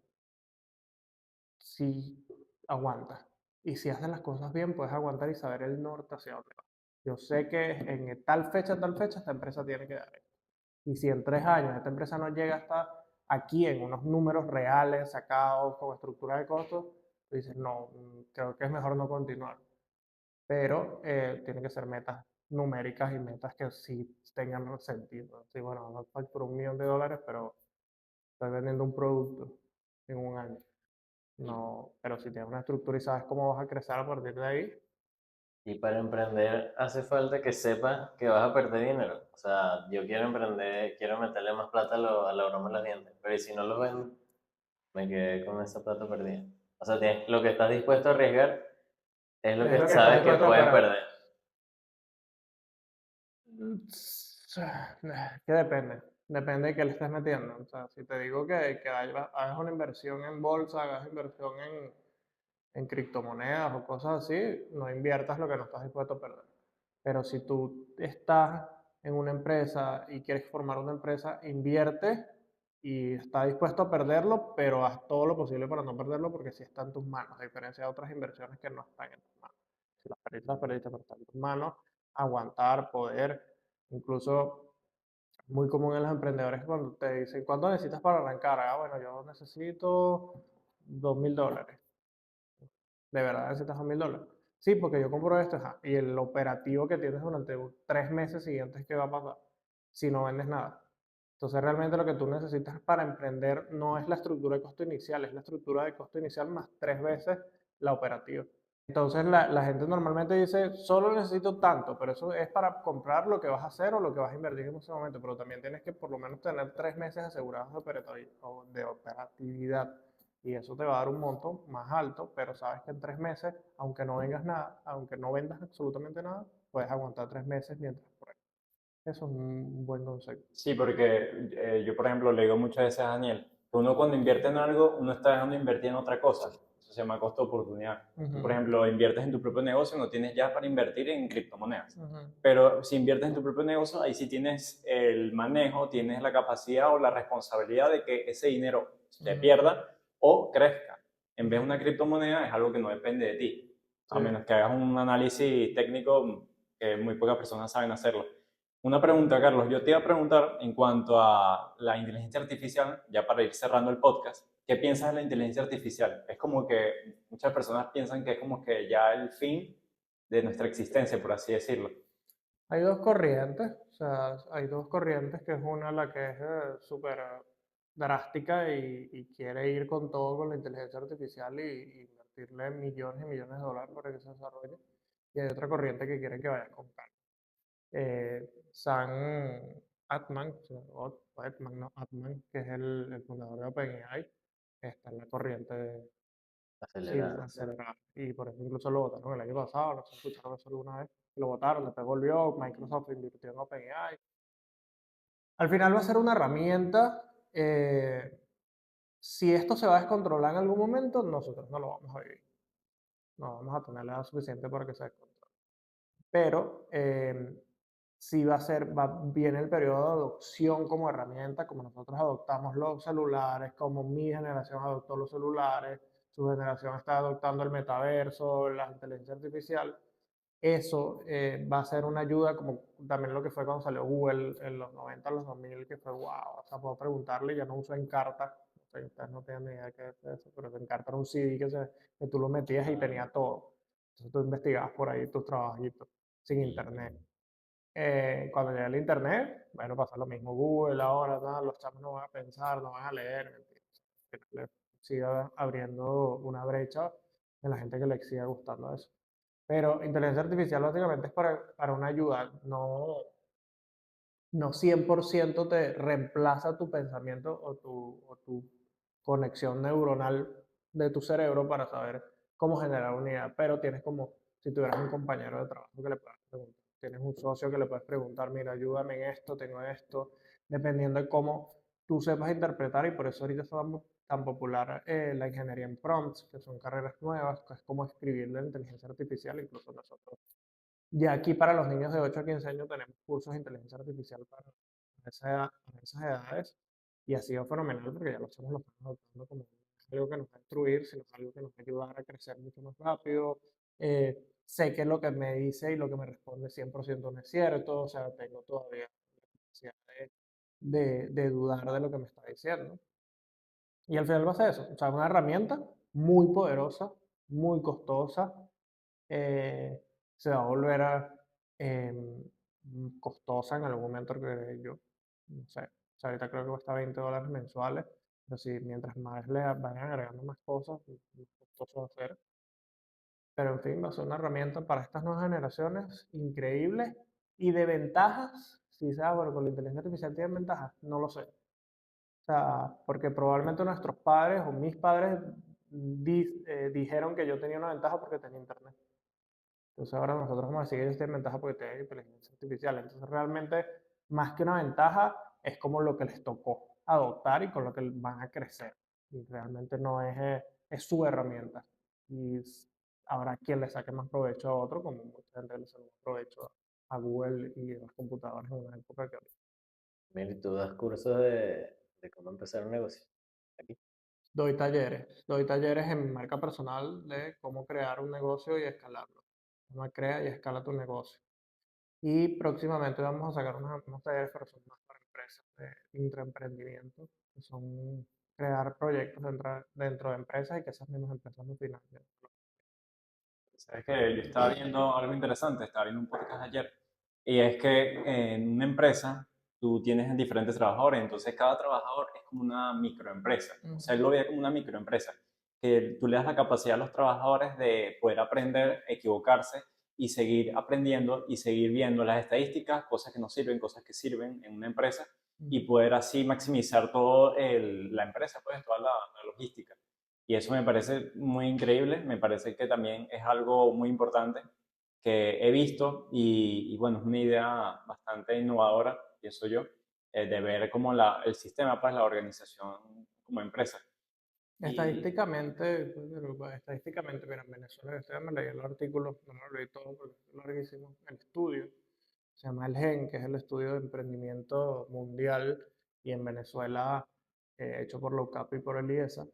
si aguantas. Y si haces las cosas bien, puedes aguantar y saber el norte hacia dónde va. Yo sé que en tal fecha, esta empresa tiene que dar esto. Y si en 3 años esta empresa no llega hasta aquí en unos números reales, sacados, con estructura de costos, tú dices, no, creo que es mejor no continuar. Pero tiene que ser metas numéricas y metas que sí tengan sentido. Sí, bueno, no facturo $1 millón, pero estoy vendiendo un producto en un año. No, pero si tienes una estructura y sabes cómo vas a crecer a partir de ahí, Y para emprender hace falta que sepas que vas a perder dinero. O sea, yo quiero emprender, quiero meterle más plata a la broma de los dientes, pero ¿y si no lo vendo? Me quedé con esa plata perdida. O sea, lo que estás dispuesto a arriesgar es lo es que lo que estás sabes que dispuesto a puedes perder. perder. Que depende, depende de qué le estés metiendo. O sea, si te digo que hagas una inversión en bolsa, hagas inversión en criptomonedas o cosas así, no inviertas lo que no estás dispuesto a perder. Pero si tú estás en una empresa y quieres formar una empresa, invierte y está dispuesto a perderlo, pero haz todo lo posible para no perderlo porque sí está en tus manos, a diferencia de otras inversiones que no están en tus manos. Si las perdiste, pero están en tus manos, aguantar, poder, incluso muy común en los emprendedores cuando te dicen, ¿cuánto necesitas para arrancar? Ah, bueno, yo necesito $2.000. ¿De verdad necesitas $1.000? Sí, porque yo compro esto, ajá, y el operativo que tienes durante 3 meses siguientes, ¿qué va a pasar? Si no vendes nada. Entonces, realmente lo que tú necesitas para emprender no es la estructura de costo inicial, es la estructura de costo inicial más 3 veces la operativa. Entonces, la gente normalmente dice, solo necesito tanto, pero eso es para comprar lo que vas a hacer o lo que vas a invertir en ese momento, pero también tienes que por lo menos tener 3 meses asegurados de operatividad y eso te va a dar un monto más alto, pero sabes que en 3 meses, aunque no vengas nada, aunque no vendas absolutamente nada, puedes aguantar 3 meses mientras pruebas. Eso es un buen concepto. Sí, porque yo, por ejemplo, le digo muchas veces a Daniel, que uno cuando invierte en algo, uno está dejando de invertir en otra cosa. Eso se llama costo de oportunidad. Tú, por Ujú, ejemplo, inviertes en tu propio negocio, no tienes ya para invertir en criptomonedas. ujú, Pero si inviertes en tu propio negocio, ahí sí tienes el manejo, tienes la capacidad o la responsabilidad de que ese dinero se ujú, pierda o crezca. En vez de ujú. una criptomoneda es algo que no depende de ti, Sí. a menos que hagas un análisis técnico que muy pocas personas saben hacerlo. Una pregunta, Carlos. Yo te iba a preguntar en cuanto a la inteligencia artificial, ya para ir cerrando el podcast, ¿qué piensas de la inteligencia artificial? Es como que muchas personas piensan que es como que ya el fin de nuestra existencia, por así decirlo. Hay dos corrientes, o sea, hay dos corrientes, que es una la que es súper drástica y quiere ir con todo con la inteligencia artificial y invertirle millones y millones de dólares para que se desarrolle. Y hay otra corriente que quiere que vaya con calma. Sam Altman, o Altman, no, Altman, que es el fundador de OpenAI, está en la corriente de, sí, de Acelerada. acelerar. Y por eso incluso lo votaron el año pasado, no sé si escucharon eso alguna vez. Lo votaron, después volvió, Microsoft invirtió en OpenAI. Al final va a ser una herramienta. Si esto se va a descontrolar en algún momento, nosotros no lo vamos a vivir. No vamos a tener la edad suficiente para que se descontrole. Pero sí viene el periodo de adopción como herramienta, como nosotros adoptamos los celulares, como mi generación adoptó los celulares, su generación está adoptando el metaverso, la inteligencia artificial. Eso va a ser una ayuda, como también lo que fue cuando salió Google en los 90, los 2000, que fue wow, o sea, puedo preguntarle, ya no uso Encarta, no sé, ustedes no tienen ni idea de qué es eso, pero Encarta era un CD que tú lo metías y tenía todo. Entonces tú investigabas por ahí tus trabajitos sin internet. Cuando llega el internet, bueno, pasa lo mismo. Google ahora, nada, los chamos no van a pensar, no van a leer, que le siga abriendo una brecha de la gente que le siga gustando eso. Pero inteligencia artificial básicamente es para una ayuda, no 100% te reemplaza tu pensamiento o tu conexión neuronal de tu cerebro para saber cómo generar una idea, pero tienes como si tuvieras un compañero de trabajo que le puedas preguntar, tienes un socio que le puedes preguntar, mira, ayúdame en esto, tengo esto, dependiendo de cómo tú sepas interpretar y por eso ahorita es tan popular la ingeniería en prompts, que son carreras nuevas, que es como escribirle la inteligencia artificial, incluso nosotros ya aquí para los niños de 8 a 15 años tenemos cursos de inteligencia artificial para esas edades y ha sido fenomenal porque ya los chamos lo están adoptando como algo que nos va a instruir, sino algo que nos va a ayudar a crecer mucho más rápido. Sé que lo que me dice y lo que me responde 100% no es cierto, o sea, tengo todavía la capacidad de dudar de lo que me está diciendo. Y al final va a ser eso, o sea, una herramienta muy poderosa, muy costosa, eh, se va a volver costosa en algún momento, creo yo. No sé, o sea, ahorita creo que cuesta $20 mensuales, pero si mientras más le vayan agregando más cosas, más costoso va a ser. Pero en fin, va a ser una herramienta para estas nuevas generaciones increíble. Y de ventajas, si se bueno, con la inteligencia artificial tienen ventajas, no lo sé. O sea, porque probablemente nuestros padres o mis padres dijeron que yo tenía una ventaja porque tenía internet. Entonces ahora nosotros vamos a decir que ellos tienen ventaja porque tienen inteligencia artificial. Entonces realmente, más que una ventaja, es como lo que les tocó adoptar y con lo que van a crecer. Y realmente no es, es su herramienta. Y habrá quien le saque más provecho a otro, como mucha gente le saca más provecho a Google y a las computadoras en una época que ahorita. Mira, y tú das cursos de cómo empezar un negocio. Aquí. Doy talleres en marca personal de cómo crear un negocio y escalarlo. Cómo crea y escala tu negocio. Y próximamente vamos a sacar unos talleres, pero son más para empresas de intraemprendimiento, que son crear proyectos dentro de empresas y que esas mismas empresas nos financien. Sabes que yo estaba viendo algo interesante, estaba viendo un podcast ayer, y es que en una empresa tú tienes diferentes trabajadores, entonces cada trabajador es como una microempresa. O sea, él lo veía como una microempresa, que tú le das la capacidad a los trabajadores de poder aprender, equivocarse y seguir aprendiendo y seguir viendo las estadísticas, cosas que no sirven, cosas que sirven en una empresa, y poder así maximizar toda la empresa, pues toda la logística. Y eso me parece muy increíble, me parece que también es algo muy importante que he visto y bueno, es una idea bastante innovadora, pienso yo, de ver como el sistema, pues la organización como empresa. Y Estadísticamente, mira, en Venezuela, me leí el artículo, no me lo leí todo porque es larguísimo, el estudio, se llama el GEN, que es el estudio de emprendimiento mundial, y en Venezuela, hecho por la UCAP y por el IESA.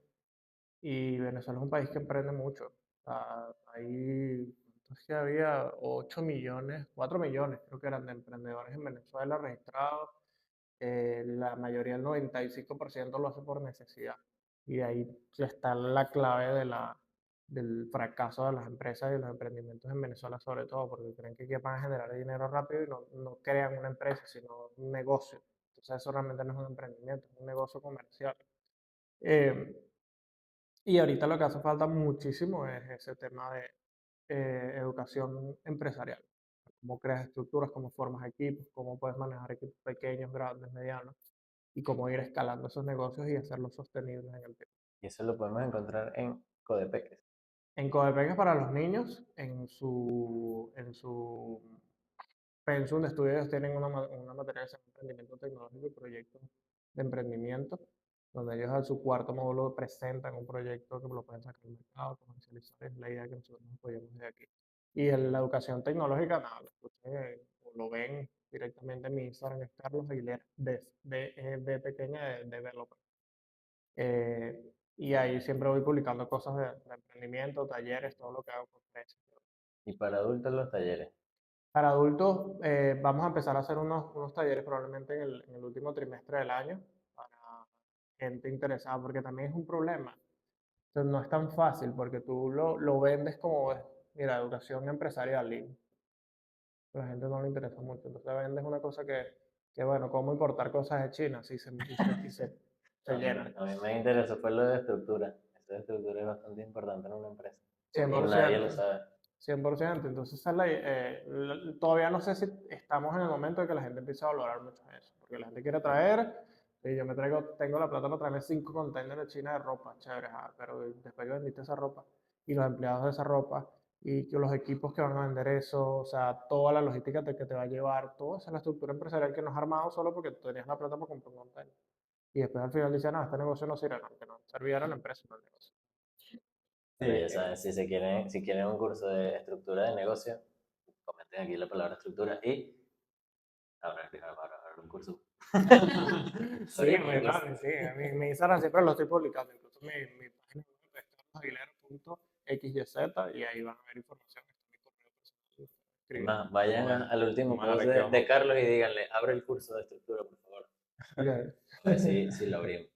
Y Venezuela es un país que emprende mucho. O sea, ahí, entonces que había 8 millones, 4 millones creo que eran de emprendedores en Venezuela registrados. La mayoría, el 95% lo hace por necesidad. Y de ahí está la clave del fracaso de las empresas y los emprendimientos en Venezuela sobre todo, porque creen que van a generar dinero rápido y no crean una empresa, sino un negocio. Entonces eso realmente no es un emprendimiento, es un negocio comercial. Eh, y ahorita lo que hace falta muchísimo es ese tema de educación empresarial. Cómo creas estructuras, cómo formas equipos, cómo puedes manejar equipos pequeños, grandes, medianos, y cómo ir escalando esos negocios y hacerlos sostenibles en el tiempo. Y eso lo podemos encontrar en Codepeques. En Codepeques para los niños, en su pensum de estudio, ellos tienen una materia que se llama Emprendimiento Tecnológico y Proyectos de Emprendimiento, donde ellos en su cuarto módulo presentan un proyecto que lo pueden sacar al mercado, comercializar, es la idea que nosotros nos apoyamos de aquí. Y en la educación tecnológica, nada, lo escuchan o lo ven directamente en mi Instagram, es Carlos Aguilera, de pequeña de developer. Y ahí siempre voy publicando cosas de emprendimiento, talleres, todo lo que hago con empresas. Y para adultos los talleres. Para adultos, vamos a empezar a hacer unos talleres probablemente en el último trimestre del año para gente interesada, porque también es un problema. Entonces, no es tan fácil porque tú lo vendes como, mira, educación empresarial y a la gente no le interesa mucho. Entonces, vendes una cosa que bueno, cómo importar cosas de China, si se llena. A mí me interesó fue lo de estructura. Eso de estructura es bastante importante en una empresa. cien Y por nadie lo ciento sabe. 100%. Entonces, todavía no sé si estamos en el momento de que la gente empiece a valorar mucho eso, porque la gente quiere traer, y yo tengo la plata para traerme 5 containers de China de ropa, chévere, pero después que vendiste esa ropa, y los empleados de esa ropa, y que los equipos que van a vender eso, o sea, toda la logística que te va a llevar, toda esa es la estructura empresarial que nos ha armado solo porque tú tenías la plata para comprar un container. Y después al final dicen, no, este negocio no sirve, no, que no servía a la empresa, no el negocio. Sí, Pero ya saben, si quieren un curso de estructura de negocio, comenten aquí la palabra estructura y habrá un curso. Sí, Abrimos un curso. sí. Mi Instagram siempre lo estoy publicando. Incluso mi página web es carlosaguilera.xyz y ahí van a ver información. Está mi correo personal. Es Escriben. más, vayan Bueno, al último vamos a post darle aquí abajo. de Carlos y díganle, abre el curso de estructura, por favor. Ok. A ver si lo abrimos.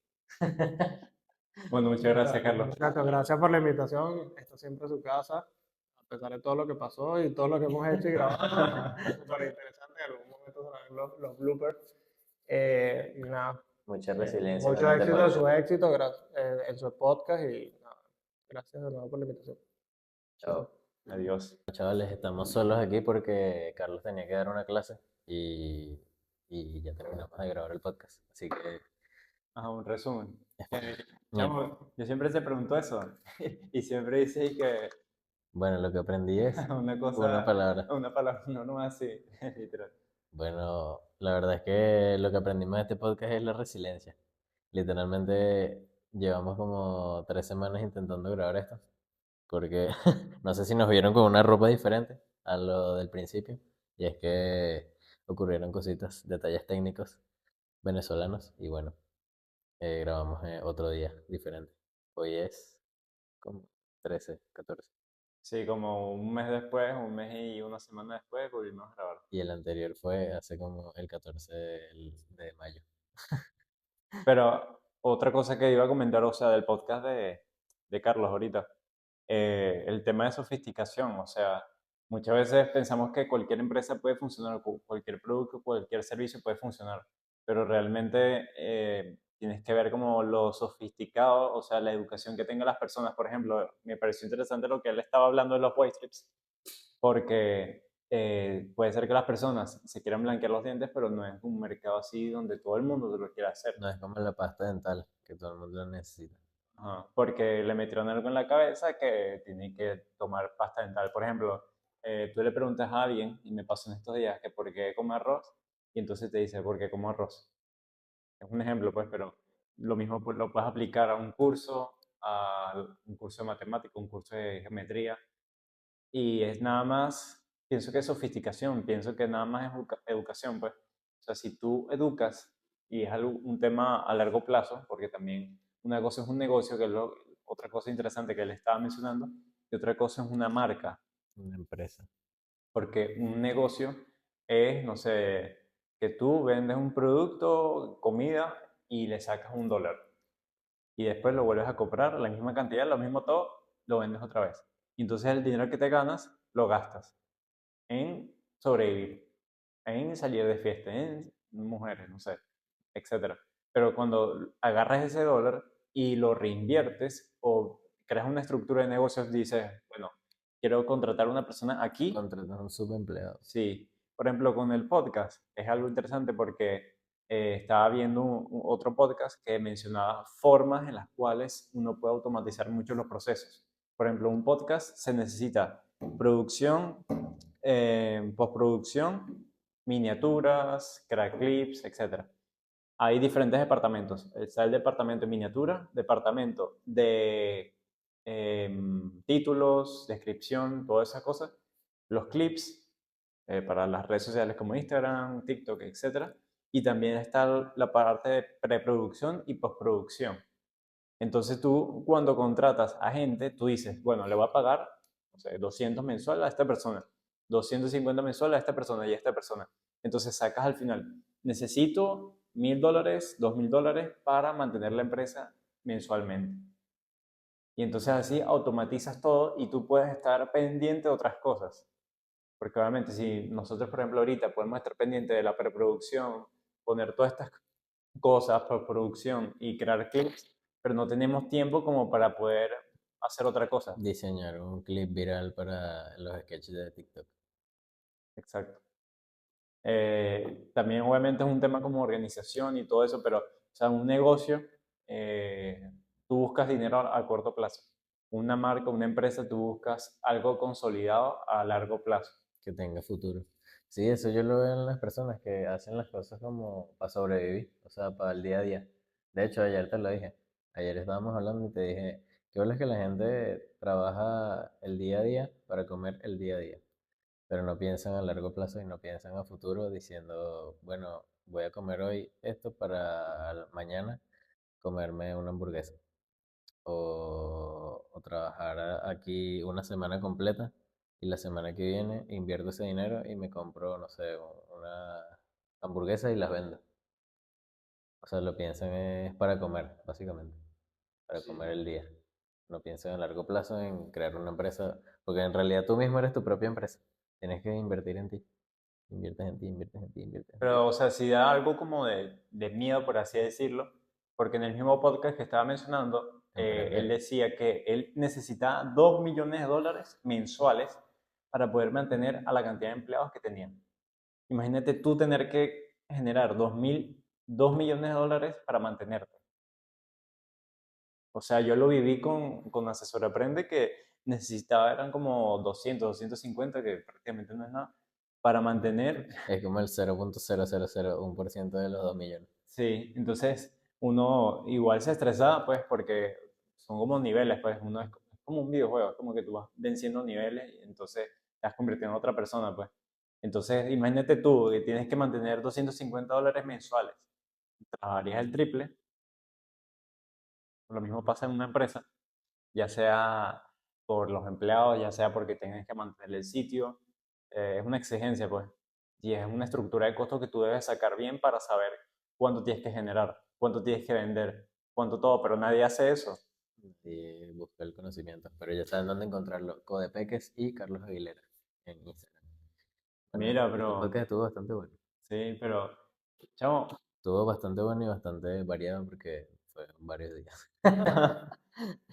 Bueno, muchas gracias, Carlos. Muchachos, gracias por la invitación. Esta siempre es su casa, a pesar de todo lo que pasó y todo lo que hemos hecho y grabado. Súper interesante. En algún momento se ven los bloopers. Y nada, Mucha resiliencia mucho con este éxito en su podcast. éxito, en su podcast y nada, gracias de nuevo por la invitación. Chao. Adiós. Chavales, estamos solos aquí porque Carlos tenía que dar una clase y, y ya terminamos de grabar el podcast. Así que, Ajá, un resumen. bien. Chamo, yo siempre te pregunto eso y siempre dices que Bueno, lo que aprendí es una una cosa, palabra. una palabra, no así, literal. Bueno, la verdad es que lo que aprendimos de este podcast es la resiliencia. Literalmente llevamos como 3 semanas intentando grabar esto, porque no sé si nos vieron con una ropa diferente a lo del principio, y es que ocurrieron cositas, detalles técnicos venezolanos, y bueno, grabamos otro día diferente. Hoy es como 13, 14, Sí, como un mes después, un mes y una semana después, volvimos a grabar. y el anterior fue hace como el 14 de mayo. Pero otra cosa que iba a comentar, o sea, del podcast de Carlos ahorita, el tema de sofisticación, o sea, muchas veces pensamos que cualquier empresa puede funcionar, cualquier producto, cualquier servicio puede funcionar, pero realmente tienes que ver como lo sofisticado, o sea, la educación que tengan las personas. Por ejemplo, me pareció interesante lo que él estaba hablando de los white strips, porque puede ser que las personas se quieran blanquear los dientes, pero no es un mercado así donde todo el mundo lo quiera hacer. No es como la pasta dental, que todo el mundo lo necesita. Ajá, porque le metieron algo en la cabeza que tiene que tomar pasta dental. Por ejemplo, tú le preguntas a alguien, y me pasó en estos días, que por qué come arroz, y entonces te dice, ¿por qué como arroz? Es un ejemplo, pues, pero lo mismo pues, lo puedes aplicar a un curso de matemática, un curso de geometría, y es nada más, pienso que es sofisticación, pienso que nada más es educación, pues. O sea, si tú educas, y es algo, un tema a largo plazo, porque también una cosa es un negocio, que es otra cosa interesante que él estaba mencionando, y otra cosa es una marca, Una empresa. porque un negocio es, no sé, que tú vendes un producto, comida, y le sacas $1 y después lo vuelves a comprar, la misma cantidad, lo mismo todo, lo vendes otra vez. Y entonces el dinero que te ganas lo gastas en sobrevivir, en salir de fiesta, en mujeres, no sé, etcétera. Pero cuando agarras ese dólar y lo reinviertes o creas una estructura de negocios, dices, bueno, quiero contratar a una persona aquí. Contratas a un subempleado. Sí, por ejemplo, con el podcast es algo interesante porque estaba viendo otro podcast que mencionaba formas en las cuales uno puede automatizar mucho los procesos. Por ejemplo, un podcast se necesita producción, postproducción, miniaturas, crack clips, etc. Hay diferentes departamentos. Está el departamento de miniatura, departamento de títulos, descripción, todas esas cosas, los clips, para las redes sociales como Instagram, TikTok, etcétera. Y también está la parte de preproducción y postproducción. Entonces tú cuando contratas a gente, tú dices, bueno, le voy a pagar, no sé, 200 mensual a esta persona, 250 mensual a esta persona y a esta persona. Entonces sacas al final, necesito $1,000, $2,000 para mantener la empresa mensualmente. Y entonces así automatizas todo y tú puedes estar pendiente de otras cosas. Porque obviamente si nosotros, por ejemplo, ahorita podemos estar pendientes de la preproducción, poner todas estas cosas por producción y crear clips, pero no tenemos tiempo como para poder hacer otra cosa. Diseñar un clip viral para los sketches de TikTok. Exacto. También obviamente es un tema como organización y todo eso, pero o sea, un negocio, tú buscas dinero a corto plazo. Una marca, una empresa, tú buscas algo consolidado a largo plazo. Que tenga futuro. Sí, eso yo lo veo en las personas que hacen las cosas como para sobrevivir, o sea, para el día a día. De hecho, ayer te lo dije. Ayer estábamos hablando y te dije, qué bueno es que la gente trabaja el día a día para comer el día a día, pero no piensan a largo plazo y no piensan a futuro diciendo, bueno, voy a comer hoy esto para mañana comerme una hamburguesa o trabajar aquí una semana completa y la semana que viene invierto ese dinero y me compro, no sé, una hamburguesa y las vendo. O sea, lo piensan es para comer, básicamente, para comer el día. No piensan a largo plazo en crear una empresa, porque en realidad tú mismo eres tu propia empresa. Tienes que invertir en ti. Inviertes en ti, inviertes en ti, inviertes en ti. Pero, o sea, si da algo como de miedo, por así decirlo, porque en el mismo podcast que estaba mencionando, él Emprender. decía que él necesitaba $2 millones mensuales para poder mantener a la cantidad de empleados que tenían. Imagínate tú tener que generar 2 millones de dólares para mantenerte. O sea, yo lo viví con Asesor Aprende que necesitaba, eran como 200, 250, que prácticamente no es nada, para mantener. Es como el 0,0001% de los 2 millones. Sí, entonces uno igual se estresa, pues, porque son como niveles, pues, uno es como un videojuego, es como que tú vas venciendo niveles y entonces te vas convirtiendo en otra persona, pues. Entonces, imagínate tú que tienes que mantener $250 mensuales, trabajarías el triple, lo mismo pasa en una empresa, ya sea por los empleados, ya sea porque tienes que mantener el sitio, es una exigencia, pues, y es una estructura de costos que tú debes sacar bien para saber cuánto tienes que generar, cuánto tienes que vender, cuánto todo, pero nadie hace eso. Y buscar el conocimiento. Pero ya saben dónde encontrarlo. Codepeques y Carlos Aguilera en Instagram. Bueno, Mira, este pero, podcast estuvo bastante bueno. sí, pero, chamo, Estuvo bastante bueno y bastante variado porque fueron varios días.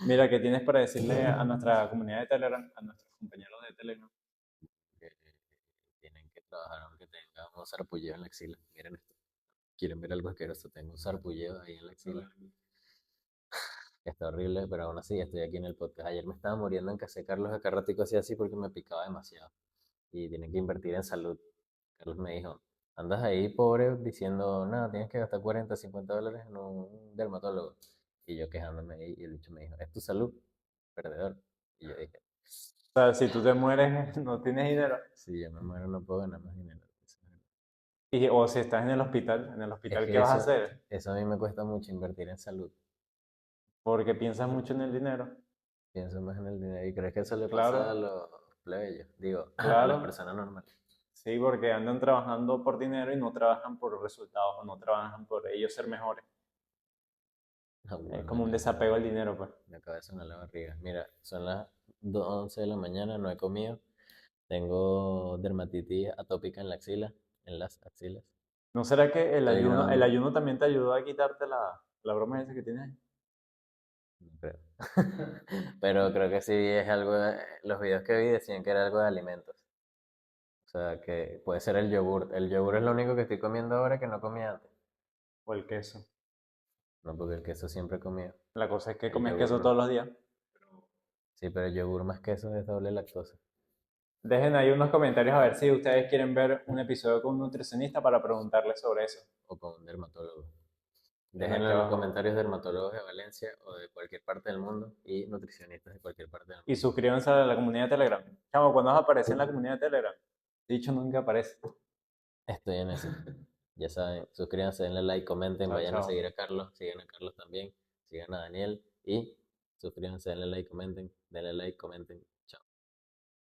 mira, ¿qué tienes para decirle a nuestra comunidad de Telegram, a nuestros compañeros de Telegram? Que tienen que trabajar aunque tengan un sarpullido en la axila. Miren esto. ¿Quieren ver algo asqueroso? Tengo un sarpullido ahí en la axila. Está horrible, pero aún así estoy aquí en el podcast. Ayer me estaba muriendo en casa de Carlos acá ratico hacía así porque me picaba demasiado. Y tienen que invertir en salud. Carlos me dijo, andas ahí pobre diciendo, nada, tienes que gastar 40, $50 en un dermatólogo. Y yo quejándome ahí, y el bicho me dijo, es tu salud, perdedor. Y yo dije, O sea, si tú te mueres, no tienes dinero. si yo me muero no puedo ganar más dinero. Y, o si estás en el Es hospital, ¿qué que vas a hacer? eso a mí me cuesta mucho invertir en salud. Porque piensas mucho en el dinero. Pienso más en el dinero y creo que eso le pasa a Claro, los plebeyos, digo, a las claro. personas normales. Sí, porque andan trabajando por dinero y no trabajan por resultados, o no trabajan por ellos ser mejores. No, Es bueno, como un desapego al dinero, pues. me acaba de sonar la barriga. Mira, son las 11 de la mañana, no he comido. Tengo dermatitis atópica en la axila, en las axilas. ¿No será que Estoy el grabando, ayuno también te ayudó a quitarte la broma esa que tienes ahí? no creo. Pero creo que sí es algo los videos que vi decían que era algo de alimentos. O sea, que puede ser el yogur. El yogur es lo único que estoy comiendo ahora que no comía antes. O el queso. No, porque el queso siempre he comido. La cosa es que El comes yogur queso no. todos los días. Sí, pero el yogur más queso es doble lactosa. Dejen ahí unos comentarios a ver si ustedes quieren ver un episodio con un nutricionista para preguntarles sobre eso. O con un dermatólogo. Dejen Déjenlo aquí en los abajo. comentarios dermatólogos de Valencia o de cualquier parte del mundo y nutricionistas de cualquier parte del Y mundo. suscríbanse a la comunidad de Telegram. Chamo, ¿cuándo vas a aparecer en la comunidad de Telegram? Dicho nunca aparece. Estoy en eso. Ya saben, suscríbanse, denle like, comenten, Chao, vayan a chao. seguir a Carlos, sigan a Carlos también, sigan a Daniel y suscríbanse, denle like, comenten, denle like, comenten.